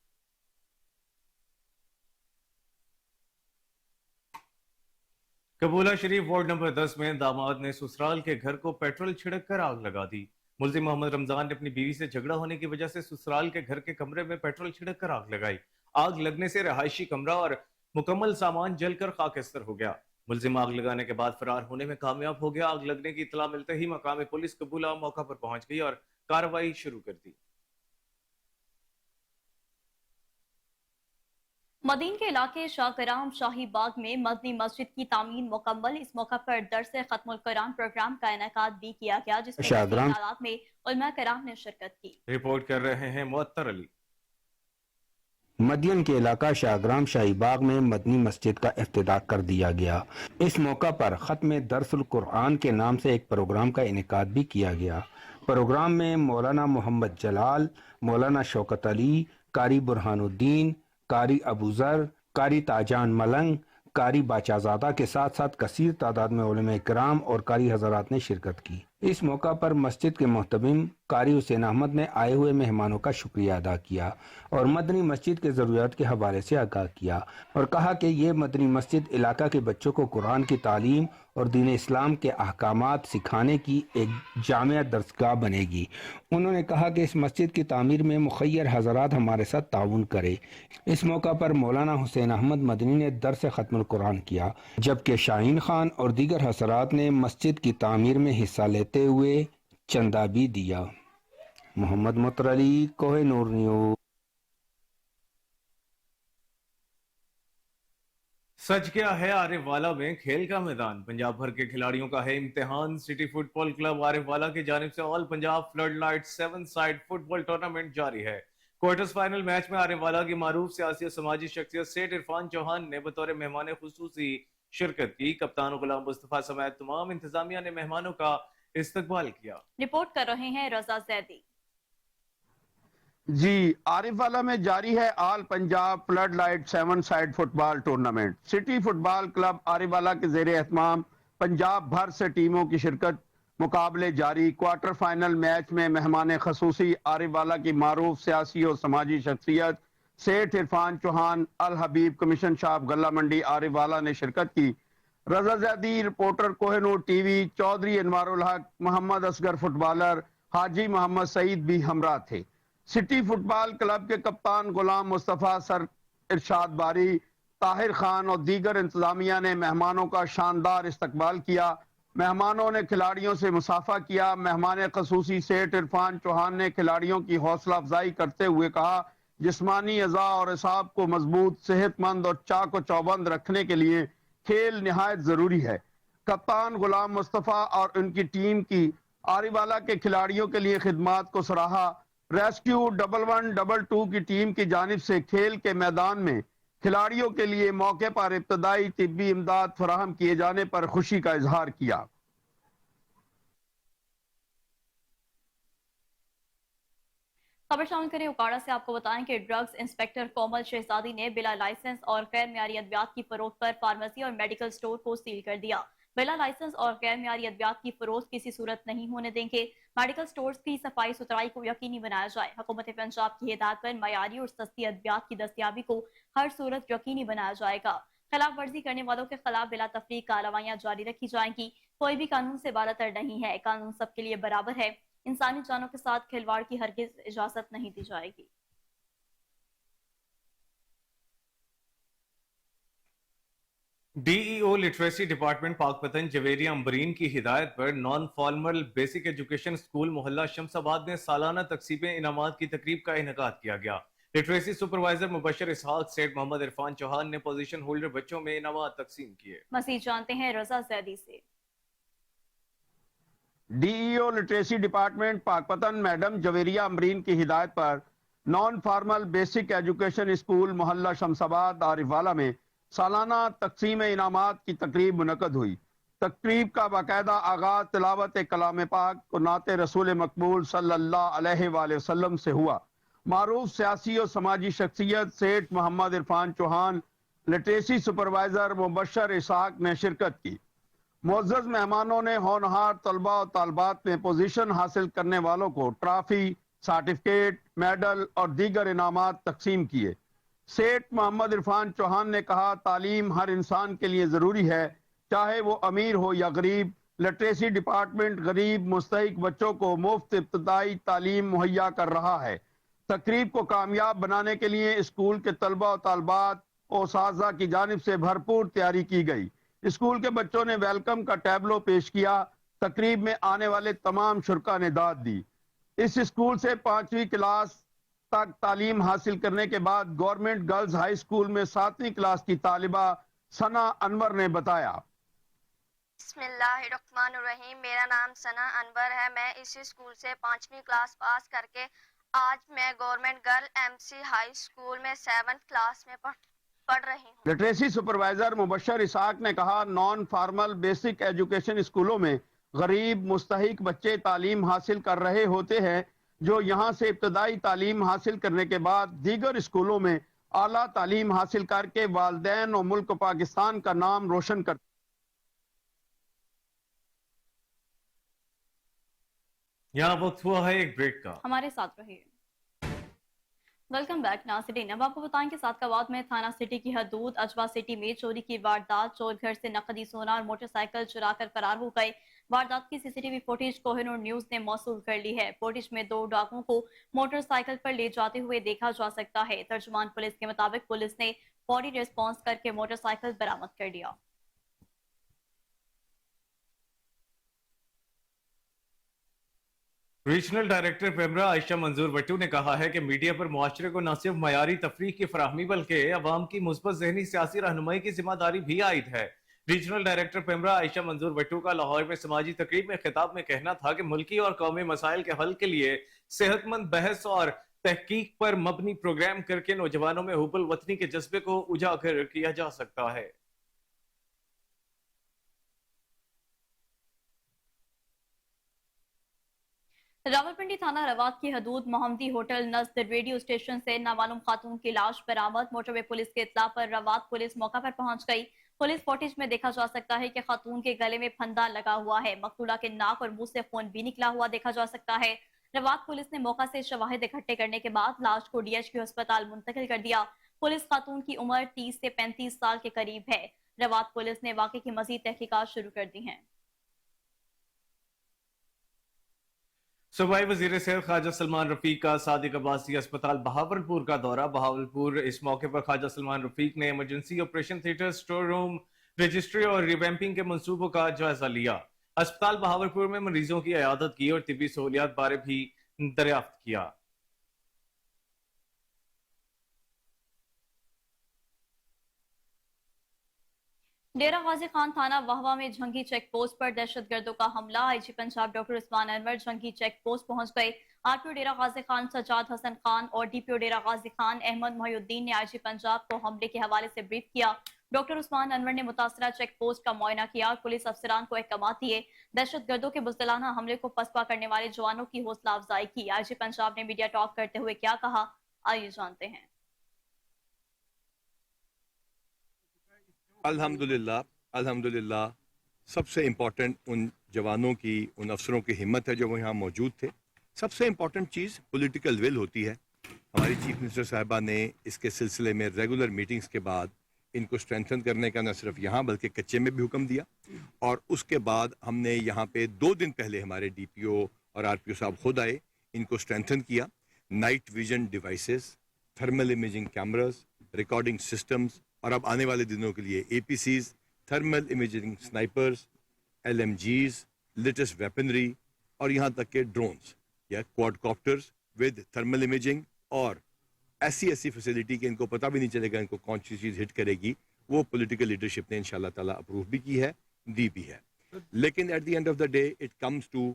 कबूला शरीफ वार्ड नंबर 10 में दामाद ने ससुराल के घर को पेट्रोल छिड़क कर आग लगा दी। मुल्जिम मोहम्मद रमजान ने अपनी बीवी से झगड़ा होने की वजह से ससुराल के घर के कमरे में पेट्रोल छिड़क कर आग लगाई। आग लगने से रहायशी कमरा और मुकम्मल सामान जलकर खाकस्तर हो गया। मुल्जिम आग लगाने के बाद फरार होने में कामयाब हो गया। आग लगने की इतला मिलते ही मकामी पुलिस कबूला मौका पर पहुंच गई और कार्रवाई शुरू कर दी। मदीन के इलाके शाहकराम शाही बाग में मदनी मस्जिद की तामीर मुकम्मल। इस मौका पर दरसे खत्मुल कुरान प्रोग्राम का इनेकाद भी किया गया, जिसमें तादाद में उलमा कराम ने शिरकत की। रिपोर्ट कर रहे हैं मुअत्तर अली। मदियन के इलाका शाहग्राम शाही बाग में मदनी मस्जिद का इफ्तिताह कर दिया गया। इस मौका पर खत्म दरसुल कुरान के नाम से एक प्रोग्राम का इनेकाद भी किया गया। प्रोग्राम में मौलाना मोहम्मद जलाल, मौलाना शौकत अली, कारी बुरहानुद्दीन, कारी अबूजर, कारी ताजान मलंग, कारी बाचाजादा के साथ साथ कसीर तादाद में उलमा किराम और कारी हजरात ने शिरकत की। इस मौका पर मस्जिद के मोहतमिम कारी हुसैन अहमद ने आए हुए मेहमानों का शुक्रिया अदा किया और मदनी मस्जिद के ज़रूरियात के हवाले से आगाह किया और कहा कि ये मदनी मस्जिद इलाका के बच्चों को कुरान की तालीम और दीन इस्लाम के अहकामात सिखाने की एक जामिया दरसगाह बनेगी। उन्होंने कहा कि इस मस्जिद की तामीर में मुखय्यर हज़रात हमारे साथ ताउन करे। इस मौका पर मौलाना हुसैन अहमद मदनी ने दर्स ख़त्मुल कुरान किया, जबकि शाहीन खान और दीगर हज़रात ने मस्जिद की तामीर में हिस्सा लेते हुए चंदा भी दिया। मोहम्मद मुतर अली, कोहिनूर न्यूज़। सच क्या है आरिफवाला में खेल का मैदान, पंजाब भर के खिलाड़ियों का है इम्तिहान। सिटी फुटबॉल क्लब आरिफवाला की जानिब से all Punjab flood light 7 side football tournament जारी है। क्वार्टर्स फाइनल मैच में आरिफवाला की मारूफ सियासी और समाजी शख्सियत सेठ इरफान चौहान ने बतौर मेहमान खुसूसी शिरकत की। कप्तान गुलाम मुस्तफा समेत तमाम इंतजामिया ने मेहमानों का इस्तकबाल किया। रिपोर्ट कर रहे हैं रजा जैदी। जी, आरिफवाला में जारी है all Punjab flood light 7 side football tournament. City football club Arifwala के ज़ेर एहतमाम पंजाब भर से टीमों की शिरकत, मुकाबले जारी। क्वार्टर फाइनल मैच में मेहमान खसूसी आरिफवाला की मारूफ सियासी और समाजी शख्सियत सेठ इरफान चौहान अल हबीब कमीशन शाप गल्ला मंडी आरिफवाला ने शिरकत की। रजा जैदी रिपोर्टर कोहिनूर टीवी, चौधरी अनवारुल हक, मोहम्मद असगर फुटबॉलर, हाजी मोहम्मद सईद भी हमरा थे। सिटी फुटबॉल क्लब के कप्तान गुलाम मुस्तफा, सर इरशाद बारी, ताहिर खान और दीगर इंतजामिया ने मेहमानों का शानदार इस्तकबाल किया। मेहमानों ने खिलाड़ियों से मुसाफा किया। मेहमान खसूसी सेठ इरफान चौहान ने खिलाड़ियों की हौसला अफजाई करते हुए कहा, जिस्मानी अज़ा और असाब को मजबूत, सेहतमंद और चाक व चौबंद रखने के लिए खेल निहायत जरूरी है। कप्तान गुलाम मुस्तफा और उनकी टीम की आरिफवाला के खिलाड़ियों के लिए खिदमात को सराहा। रेस्क्यू 1122 की टीम की जानिब से खेल के मैदान में खिलाड़ियों के लिए मौके पर इब्तदाई तिब्बी इमदाद फराहम किए जाने पर खुशी का इजहार किया। खबर शामिल करें उकाड़ा से। आपको बताएं कि ड्रग्स इंस्पेक्टर कोमल शहजादी ने बिला लाइसेंस और गैर मियारी अद्वियात की फरोख्त पर फार्मेसी और मेडिकल स्टोर को सील कर दिया। बिला लाइसेंस और गैर मियारी अद्वियात की फरोख्त किसी सूरत नहीं होने देंगे। मेडिकल स्टोर्स की सफाई सुथराई को यकीनी बनाया जाए। हुकूमत पंजाब की हिदायत पर मयारी और सस्ती अद्वियात की दस्तयाबी को हर सूरत यकीनी बनाया जाएगा। खिलाफ वर्जी करने वालों के खिलाफ बिला तफरीक कार्रवाइयां जारी रखी जाएंगी। कोई भी कानून से बालातर नहीं है। कानून सबके लिए बराबर है। इंसानी जानों के साथ खिलवाड़ की हरगिज इजाजत नहीं दी जाएगी। DEO literacy department Pakpattan Javeria Ambreen की हिदायत पर non formal basic education school मोहल्ला शमसाबाद में सालाना तकसीम इनामात की तकरीब का इनेकाद किया गया। लिटरेसी सुपरवाइजर मुबशर इसहाक सेठ मोहम्मद इरफान चौहान ने पोजीशन होल्डर बच्चों में इनामात तकसीम किए। मजीद जानते हैं रजा जैदी से। DEO literacy department Pakpattan madam Javeria Amreen की हिदायत पर non formal basic education school मोहल्ला शमसाबाद आरिफवाला में सालाना तकसीम इनामात की तकरीब मुनक़द हुई। तकरीब का बाकायदा आगाज तिलावत कलाम पाक और नात रसूल मकबूल सल्लल्लाहु अलैहि वसल्लम से हुआ। मारूफ सियासी और समाजी शख्सियत सेठ मोहम्मद इरफान चौहान, लिटरेसी सुपरवाइजर मुबशर इसहाक ने शिरकत की। मुअज़्ज़ज़ मेहमानों ने होनहार तलबा और तालबात में पोजीशन हासिल करने वालों को ट्रॉफी, सर्टिफिकेट, मेडल और दीगर इनामात तकसीम किए। सेठ मोहम्मद इरफान चौहान ने कहा, तालीम हर इंसान के लिए ज़रूरी है, चाहे वो अमीर हो या गरीब। लिटरेसी डिपार्टमेंट गरीब मुस्तहिक बच्चों को मुफ्त इब्तदाई तालीम मुहैया कर रहा है। तकरीब को कामयाब बनाने के लिए स्कूल के तलबा और तालबात और उस्ताज़ा की जानिब से भरपूर तैयारी की गई। स्कूल के बच्चों ने वेलकम का टैबलो पेश किया। तकरीब में आने वाले तमाम शुरका ने दाद दी। इस स्कूल से 5वीं क्लास तक तालीम हासिल करने के बाद गवर्नमेंट गर्ल्स हाई स्कूल में 7वीं क्लास की तालिबा सना अनवर ने बताया। बिस्मिल्लाहिर्रहमानिर्रहीम, मेरा नाम सना अनवर है। मैं इसी स्कूल से 5वीं क्लास पास करके आज मैं government girl MC high school में 7th क्लास में पढ़ रही हूँ। लिटरेसी सुपरवाइजर मुबशर इसहाक ने कहा, नॉन फॉर्मल बेसिक एजुकेशन स्कूलों में गरीब मुस्तहिक बच्चे तालीम हासिल कर रहे होते हैं, जो यहाँ से इब्तदाई तालीम हासिल करने के बाद दीगर स्कूलों में आला तालीम हासिल करके वालिदैन और मुल्क पाकिस्तान का नाम रोशन करते। यहाँ वक्त हुआ है एक ब्रेक का। हमारे साथ रहिए। वेलकम बैक नाज़रीन। अब आपको बताएं कि सादकाबाद में थाना सिटी की हदूद अजवा सिटी में चोरी की वारदात। चोर घर से नकदी सोना और मोटरसाइकिल चुरा कर फरार हो गए। वारदात की सीसीटीवी फुटेज कोहिनूर न्यूज ने मौसूल कर ली है। फुटेज में 2 डाकुओं को मोटरसाइकिल पर ले जाते हुए देखा जा सकता है। तर्जुमान पुलिस के मुताबिक पुलिस ने फौरी रिस्पॉन्स करके मोटरसाइकिल बरामद कर लिया। रीजनल डायरेक्टर पेमरा आयशा मंजूर वट्टू ने कहा है कि मीडिया पर मुआशरे को न सिर्फ मयारी तफरीह की फराहमी बल्कि अवाम की मुस्बत ज़हनी सियासी रहनुमाई की जिम्मेदारी भी आयद है। रीजनल डायरेक्टर पेमरा आयशा मंजूर वट्टू का लाहौर में समाजी तकरीब में खिताब में कहना था कि मुल्की और कौमी मसाइल के हल के लिए सेहतमंद बहस और तहकीक पर मबनी प्रोग्राम करके नौजवानों में हुब्बुल वतनी के जज्बे को उजागर किया जा सकता है। रावलपिंडी थाना रवात की हदूद मोहम्मदी होटल नज़द रेडियो स्टेशन से नामालूम खातून की लाश बरामद। मोटरवे पुलिस के इत्तला पर रवात पुलिस मौका पर पहुंच गई। पुलिस फुटेज में देखा जा सकता है कि खातून के गले में फंदा लगा हुआ है। मकतूला के नाक और मुंह से खून भी निकला हुआ देखा जा सकता है। रवात पुलिस ने मौका से शवाहिद इकट्ठे करने के बाद लाश को DHQ अस्पताल मुंतकिल कर दिया। पुलिस खातून की उम्र 30 से 35 साल के करीब है। रवात पुलिस ने वाक़े की मजीद तहकीकात शुरू कर दी हैं। सूबाई वजीर सेहत ख्वाजा सलमान रफीक का सादिक अब्बासी अस्पताल बहावलपुर का दौरा। बहावलपुर इस मौके पर ख्वाजा सलमान रफीक ने emergency operation theatre, store room, registry और रिवैम्पिंग के मंसूबों का जायजा लिया। अस्पताल बहावलपुर में मरीजों की इयादत की और तिब्बी सहूलियात बारे भी दरियाफ्त किया। डेरा गाजी खान थाना वाहवा में जंगी चेक पोस्ट पर दहशतगर्दों का हमला। IG पंजाब डॉक्टर उस्मान अनवर जंगी चेक पोस्ट पहुंच गए। RPO डेरा गाजी खान सज्जाद हसन खान और DPO डेरा गाजी खान अहमद मोहिउद्दीन ने IG पंजाब को हमले के हवाले से ब्रीफ किया। डॉक्टर उस्मान अनवर ने मुतासरा चेक पोस्ट का मुआयना किया और पुलिस अफसरान को अहकामात दिए। दहशतगर्दों के बुज़दिलाना हमले को पसपा करने वाले जवानों की हौसला अफजाई की। IG पंजाब ने मीडिया टॉक करते हुए क्या कहा, आइए जानते हैं। अल्हम्दुलिल्लाह सबसे इम्पोर्टेंट उन जवानों की, उन अफसरों की हिम्मत है जो वो यहाँ मौजूद थे। सबसे इम्पोर्टेंट चीज़ पॉलिटिकल विल होती है। हमारी चीफ मिनिस्टर साहिबा ने इसके सिलसिले में रेगुलर मीटिंग्स के बाद इनको स्ट्रेंथन करने का न सिर्फ यहाँ बल्कि कच्चे में भी हुक्म दिया। और उसके बाद हमने यहाँ पे 2 दिन पहले हमारे DPO और RPO साहब खुद आए, इनको स्ट्रेंथन किया। Night vision devices, thermal imaging cameras, recording systems और अब आने वाले दिनों के लिए APCs, thermal imaging snipers, LMGs, latest weaponry और यहाँ तक के ड्रोन्स या क्वाडकॉप्टर्स विद थर्मल इमेजिंग और ऐसी फैसिलिटी कि इनको पता भी नहीं चलेगा इनको कौन सी चीज़ हिट करेगी। वो पॉलिटिकल लीडरशिप ने इंशाल्लाह ताला अप्रूव भी की है, दी भी है। लेकिन at the end of the day it comes to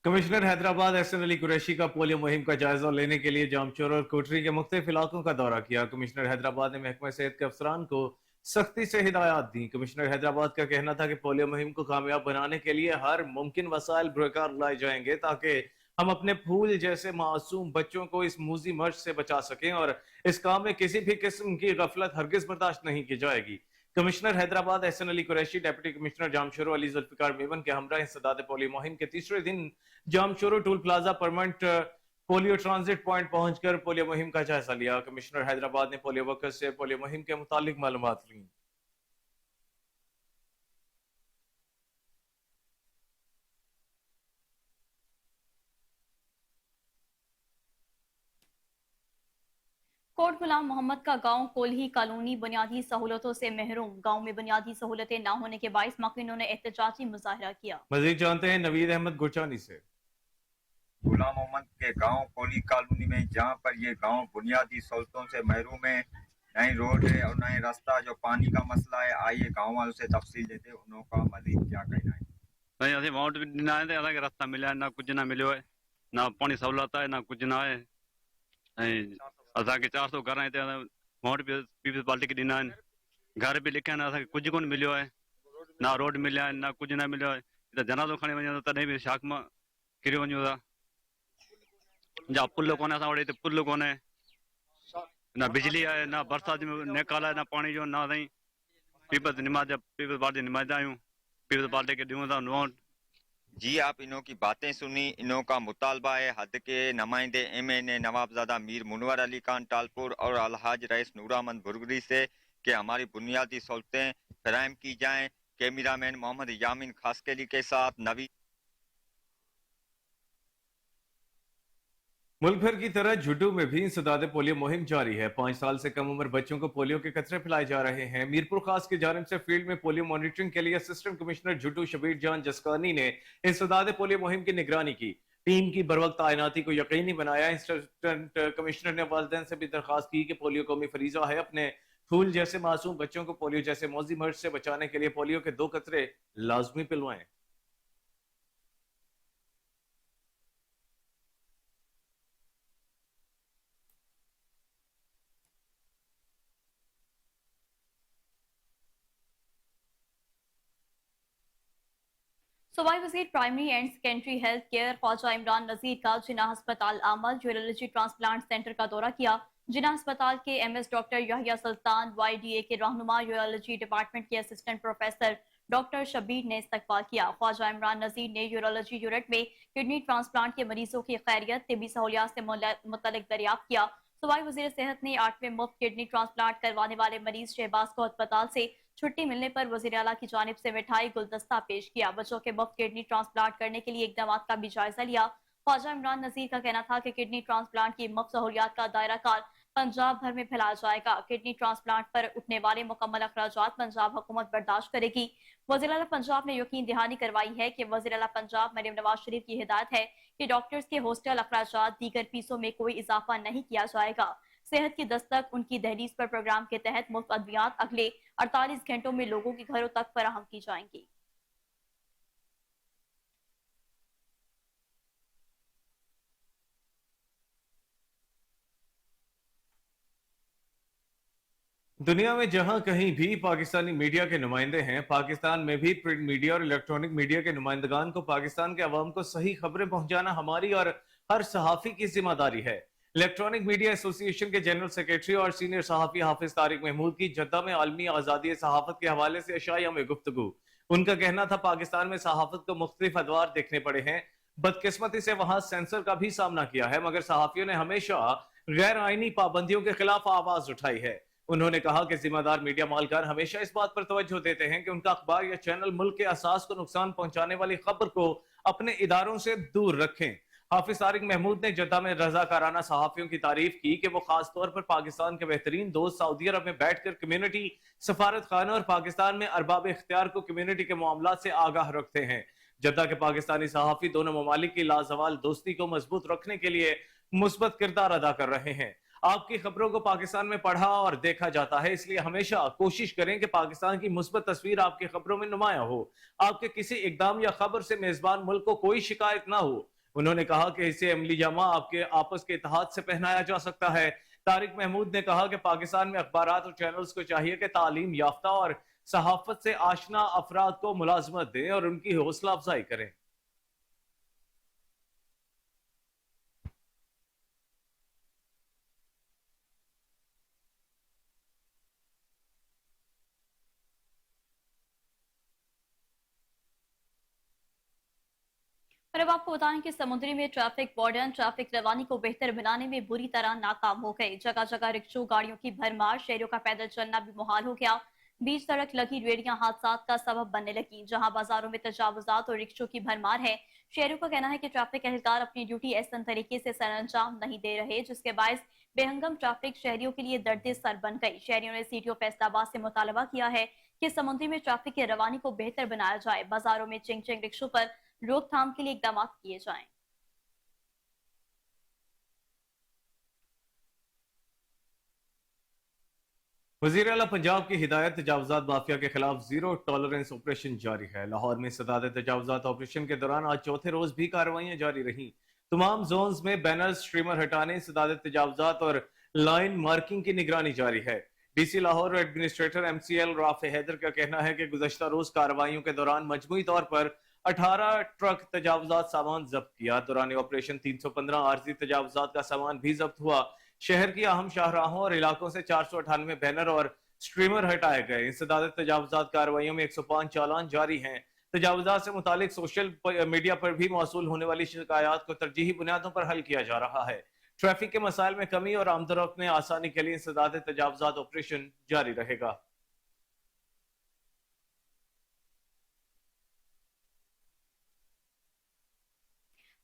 commissioner Hyderabad Ehsan Ali Qureshi का पोलियो मुहिम का जायजा लेने के लिए जामचोर और कोटरी के मुख्तलिफ इलाकों का दौरा किया। कमिश्नर हैदराबाद ने महकमा सेहत के अफसरान को सख्ती से हिदायत दी। कमिश्नर हैदराबाद का कहना था कि पोलियो मुहिम को कामयाब बनाने के लिए हर मुमकिन वसाइल बरकार लाए जाएंगे ताकि हम अपने फूल जैसे मासूम बच्चों को इस मूजी मर्ज से बचा सकें और इस काम में किसी भी किस्म की गफलत हरगिज बर्दाश्त नहीं की जाएगी। Commissioner Hyderabad Ehsan Ali Qureshi deputy commissioner Jamshoro Ali Zulfiqar Memon के हमरा इंसदाद पोलियो मुहिम के तीसरे दिन Jamshoro toll plaza permanent polio transit point पहुंचकर पोलियो मुहिम का जायजा लिया। कमिश्नर हैदराबाद ने पोलियो वर्कर्स से पोलियो मुहिम के मुतालिक मालूमात ली। कोट गुलाम मोहम्मद का गांव कोल्ही कॉलोनी बुनियादी सहूलतों से महरूम। गांव में बुनियादी सहूलतें न होने के बाइस मकीनों ने एहतजाजी मुजाहरा किया। मजीद जानते हैं नवीद अहमद गुरचानी से। गुलाम मोहम्मद के गांव कोली कॉलोनी में, जहां पर ये गांव बुनियादी सहूलतों से महरूम है, नई रोड है और नए रास्ता, जो पानी का मसला है। आइए गांव वालों से तफसील देते हैं उनका मजीद क्या कहना है। नहीं असीं वोट भी ॾिना आहिनि असांखे रास्ता मिलिया ना कुझु न मिलियो आहे, ना पाणी सहूलियत आहे ना कुझु न आहे। ऐं असांखे 400 घर हिते वोट पीपल्स पार्टी खे ॾिना आहिनि, घर बि लिखिया आहिनि, असांखे कुझु कोन मिलियो आहे, ना रोड मिलिया आहिनि, ना कुझु न मिलियो आहे। त जनाज़ो खणी वञो त तॾहिं बि शाख मां किरी वञूं था। जा पुल कोन्हे असां वटि हिते, पुल कोन्हे, न बिजली आहे, न बरसाति में नेकाल आहे, न पाणी जो, न साईं। पीपल्स पार्टी नुमाइंदा आहियूं, पीपल्स पार्टी खे ॾियूं था वोट। जी आप इन्हों की बातें सुनी। इन्हों का मुतालबा है हद के नुमाइंदे MNA नवाबजादा मीर मुनवर अली खान टालपुर और अलहाज रईस नूर अहमद भुरगरी से कि हमारी बुनियादी सहूलतें फराहम की जाएं। कैमरामैन मोहम्मद यामीन खासकेली के साथ नवी। मुल्क भर की तरह झुड्डू में भी इंसदाद पोलियो मुहिम जारी है। 5 साल से कम उम्र बच्चों को पोलियो के कतरे पिलाए जा रहे हैं। मीरपुर खास की जानिब से फील्ड में पोलियो मॉनिटरिंग के लिए असिस्टेंट कमिश्नर झुड्डू शबीर जान जसकानी ने इंसदाद पोलियो मुहिम की निगरानी की। टीम की बरवक्त तैनाती को यकीनी बनाया। असिस्टेंट कमिश्नर ने वालिदैन से भी दरखास्त की कि पोलियो कौमी फरीजा है, अपने फूल जैसे मासूम बच्चों को पोलियो जैसे मौजी मर्ज से बचाने के लिए पोलियो के 2 कतरे लाजमी पिलवाएं। सूबाई वज़ीर primary and secondary health care Khawaja Imran Nazir का जिना अस्पताल आमल यूरोलॉजी ट्रांसप्लांट सेंटर का दौरा किया। जिना अस्पताल के MS डॉक्टर यहिया सुल्तान, YDA के रहनुमा, यूरोलॉजी डिपार्टमेंट के असिस्टेंट प्रोफेसर डॉक्टर शबीर ने इस्तकबाल किया। ख्वाजा इमरान नज़ीर ने यूरोलॉजी यूनिट में किडनी ट्रांसप्लांट के मरीजों की खैरियत, तिबी सहूलियात से मुतल्लिक दरियाफ्त किया। सूबाई वज़ीर सेहत ने 8वें मुफ्त किडनी ट्रांसप्लांट करवाने वाले मरीज शहबाज को अस्पताल से छुट्टी मिलने पर वज़ीर आला की जानिब से मिठाई गुलदस्ता पेश किया। बच्चों के मुफ्त किडनी ट्रांसप्लांट करने के लिए इकदाम का भी जायजा लिया। ख्वाजा इमरान नज़ीर का कहना था कि किडनी ट्रांसप्लांट की मुफ्त सहूलियात का दायरा कार पंजाब भर में फैलाया जाएगा। किडनी ट्रांसप्लांट पर उठने वाले मुकम्मल अखराजात पंजाब हुकूमत बर्दाश्त करेगी। वज़ीर आला पंजाब ने यकीन दहानी करवाई है कि वज़ीर आला पंजाब मरियम नवाज शरीफ की हिदायत है कि डॉक्टर्स के हॉस्टल अखराजात दीगर फीसों में कोई इजाफा नहीं किया जाएगा। सेहत की दस्तक उनकी दहलीज पर प्रोग्राम के तहत मुफ्त अद्वियात अगले 48 घंटों में लोगों के घरों तक फराहम की जाएंगी। दुनिया में जहां कहीं भी पाकिस्तानी मीडिया के नुमाइंदे हैं, पाकिस्तान में भी प्रिंट मीडिया और इलेक्ट्रॉनिक मीडिया के नुमाइंदगान को पाकिस्तान के अवाम को सही खबरें पहुंचाना हमारी और हर सहाफी की जिम्मेदारी है। इलेक्ट्रॉनिक मीडिया एसोसिएशन के जनरल सेक्रेटरी और सीनियर सहाफी हाफिज तारिक महमूद की जद्दा में आलमी आज़ादी सहाफत के हवाले से अशाया में गुफ्तगू। उनका कहना था पाकिस्तान में सहाफत को मुख्तलिफ अदवार देखने पड़े हैं। बदकिस्मती से वहां सेंसर का भी सामना किया है, मगर सहाफियों ने हमेशा गैर आईनी पाबंदियों के खिलाफ आवाज उठाई है। उन्होंने कहा कि जिम्मेदार मीडिया मालकान हमेशा इस बात पर तवज्जो देते हैं कि उनका अखबार या चैनल मुल्क के असास को नुकसान पहुंचाने वाली खबर को अपने इदारों से दूर रखें। हाफिज तारिक महमूद ने जद्दा में रजाकाराना सहाफियों की तारीफ की कि वो खास तौर पर पाकिस्तान के बेहतरीन दोस्त सऊदी अरब में बैठकर कम्युनिटी, सफारत खाना और पाकिस्तान में अरबाब इख्तियार को कम्युनिटी के मामलात से आगाह रखते हैं। जद्दा के पाकिस्तानी सहाफी दोनों ममालिक की लाजवाल दोस्ती को मजबूत रखने के लिए मुस्बत किरदार अदा कर रहे हैं। आपकी खबरों को पाकिस्तान में पढ़ा और देखा जाता है, इसलिए हमेशा कोशिश करें कि पाकिस्तान की मुस्बत तस्वीर आपकी खबरों में नुमाया हो। आपके किसी इकदाम या खबर से मेजबान मुल्क को कोई शिकायत ना हो। उन्होंने कहा कि इसे अमली जामा आपके आपस के इत्तेहाद से पहनाया जा सकता है। तारिक महमूद ने कहा कि पाकिस्तान में अखबारात और चैनल्स को चाहिए कि तालीम याफ्ता और सहाफत से आशना अफराद को मुलाजमत दें और उनकी हौसला अफजाई करें। और अब आपको बताएं कि समुद्री में ट्रैफिक वार्डन ट्रैफिक रवानी को बेहतर बनाने में बुरी तरह नाकाम हो गए। जगह जगह रिक्शों गाड़ियों की भरमार, शहरों का पैदल चलना भी मुहाल हो गया। बीच सड़क लगी रेडियां हादसात का सबब बनने लगी। जहां बाजारों में तजावुजात और रिक्शों की भरमार है, शहरों का कहना है कि ट्रैफिक एहलकार अपनी ड्यूटी ऐसा तरीके से सरअंजाम नहीं दे रहे, जिसके बायस बेहंगम ट्रैफिक शहरियों के लिए दर्द सर बन गई। शहरियों ने CTO फैसलाबाद से मुतालबा किया है कि समुद्री में ट्रैफिक की रवानी को बेहतर बनाया जाए। बाजारों में चिंग चिंग रिक्शों पर रोकथाम के लिए इकदाम किए जाएं। वज़ीर आला पंजाब की हिदायत, तजावुजात माफिया के खिलाफ जीरो टॉलरेंस ऑपरेशन जारी है। लाहौर में सदाद तजावुजात ऑपरेशन के दौरान आज चौथे रोज भी कार्रवाइयां जारी रही। तमाम जोन्स में बैनर्स, स्ट्रीमर हटाने, सदाद तजावुजात और लाइन मार्किंग की निगरानी जारी है। डीसी लाहौर और एडमिनिस्ट्रेटर MCL राफे हैदर का कहना है कि गुज़श्ता रोज कार्रवाइयों के दौरान मजमूई तौर पर 18 ट्रक तजावुजात सामान जब्त किया। दौरान ऑपरेशन 315 आर्जी तजावुजात का सामान भी जब्त हुआ। शहर की अहम शाहराहों और इलाकों से 498 बैनर और स्ट्रीमर हटाए गए। इंसदाद तजावुजात कार्रवाइयों में 105 चालान जारी हैं। तजावुजात से मुतालिक सोशल मीडिया पर भी मौसूल होने वाली शिकायत को तरजीही बुनियादों पर हल किया जा रहा है। ट्रैफिक के मसाइल में कमी और आमदोरफ्त में आसानी के लिए इंसदाद तजावुजात ऑपरेशन जारी रहेगा।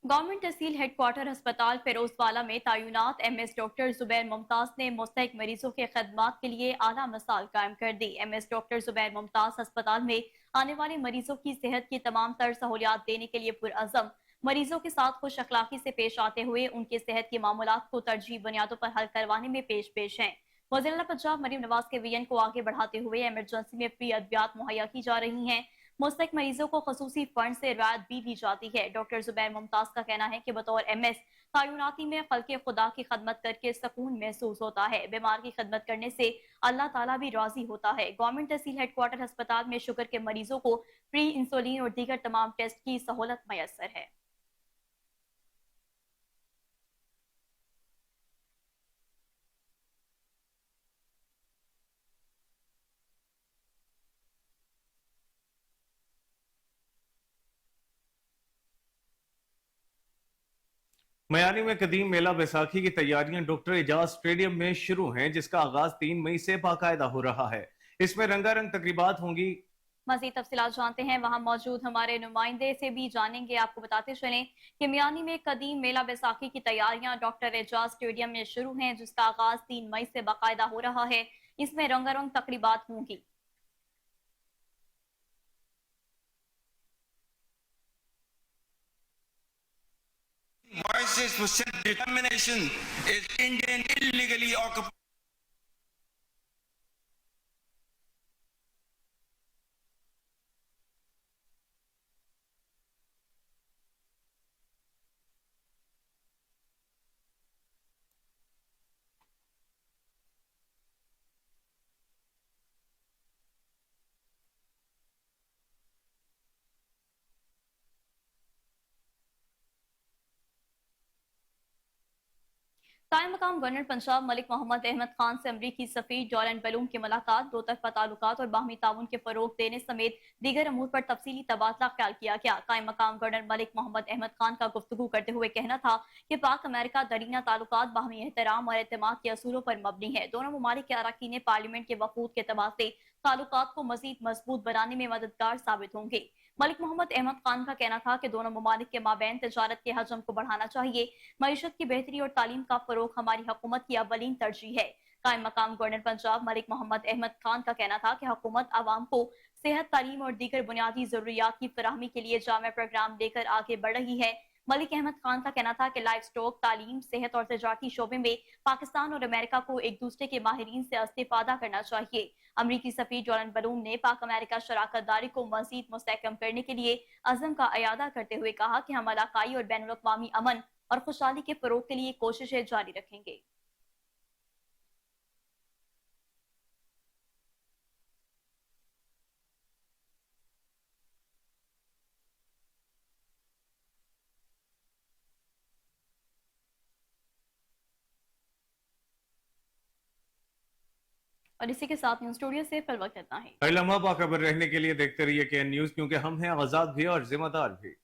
गवर्नमेंट तहसील हेडक्वार्टर अस्पताल फिरोजवाला में तैनात MS डॉक्टर जुबैर मुमताज ने मुस्तहिक मरीजों के खदमात के लिए आला मिसाल कायम कर दी। MS डॉक्टर जुबैर मुमताज अस्पताल में आने वाले मरीजों की सेहत की तमाम तर सहूलियात देने के लिए पुरअज़म, मरीजों के साथ खुश अखलाकी से पेश आते हुए उनके सेहत के मामलात को तरजीह बुनियादों पर हल करवाने में पेश हैं। वज़ीर आला पंजाब मरीम नवाज के विजन को आगे बढ़ाते हुए एमरजेंसी में फ्री अद्वियात मुहैया की जा रही हैं। मुस्तहिक मरीजों को खसूसी फंड से रियायत भी दी जाती है। डॉक्टर जुबैर मुमताज का कहना है कि बतौर MS तैनाती में खल्के खुदा की खदमत करके सुकून महसूस होता है। बीमार की खदमत करने से अल्लाह ताला भी राजी होता है। गवर्नमेंट तहसील हेडक्वार्टर अस्पताल में शुगर के मरीजों को फ्री इंसुलिन और दीगर तमाम टेस्ट की सहूलत मैसर है। मयानी में कदीम मेला बैसाखी की तैयारियां डॉक्टर एजाज स्टेडियम में शुरू हैं, जिसका आगाज 3 मई से बाकायदा हो रहा है। इसमें रंगारंग तकरीबात होंगी। मज़ीद तफसीलात जानते हैं, वहाँ मौजूद हमारे नुमाइंदे से भी जानेंगे। आपको बताते चलें कि मियानी में कदीम मेला बैसाखी की तैयारियां डॉक्टर एजाज स्टेडियम में शुरू हैं, जिसका आगाज 3 मई से बाकायदा हो रहा है। इसमें रंगारंग तकरीबात होंगी। Voices for self-determination is Indian illegally occupied. कायम मकाम गवर्नर पंजाब मलिक मोहम्मद अहमद खान से अमरीकी सफीर जॉर्डन बलूम की मुलाकात, दो तरफा ताल्लुकात और बाहमी ताउन के फरोग देने समेत दीगर अमूर पर तफसीली तबादला ख्याल किया गया। कायम मकाम गवर्नर मलिक मोहम्मद अहमद खान का गुफ्तगू करते हुए कहना था कि पाक अमेरिका दरीना ताल्लुकात बाहमी एहतराम और एतमाद के असूलों पर मबनी है। दोनों ममालिक के अरकान पार्लियामेंट के वफूद के तबादले ताल्लुकात को मजीद मजबूत बनाने में मददगार साबित होंगे। मलिक मोहम्मद अहमद खान का कहना था कि दोनों ममालिक के माबैन तजारत के हजम को बढ़ाना चाहिए। मईशत की बेहतरी और तालीम का फरोग हमारी हुकूमत की अव्वलीन तरजीह है। कायम मकाम गवर्नर पंजाब मलिक मोहम्मद अहमद खान का कहना था कि हुकूमत आवाम को सेहत, तालीम और दीगर बुनियादी जरूरियात की फराहमी के लिए जामे प्रोग्राम लेकर आगे बढ़ रही है। मलिक अहमद खान का कहना था कि लाइफ स्टॉक, तालीम, सेहत और तजारती शोबे में पाकिस्तान और अमेरिका को एक दूसरे के माहिरीन से इस्तेफादा करना चाहिए। अमरीकी सफीर जॉर्डन बलूम ने पाक अमेरिका शराकत दारी को मजीद मुस्तहकम करने के लिए अज़म का अयादा करते हुए कहा कि हम इलाकाई और बैनुल अक़वामी अमन और खुशहाली के फरोग के लिए कोशिशें जारी रखेंगे। और इसी के साथ न्यूज स्टूडियो से फिल वक्त इतना ही। हर लम्हा बाखबर रहने के लिए देखते रहिए KN न्यूज़, क्योंकि हम हैं आजाद भी और जिम्मेदार भी।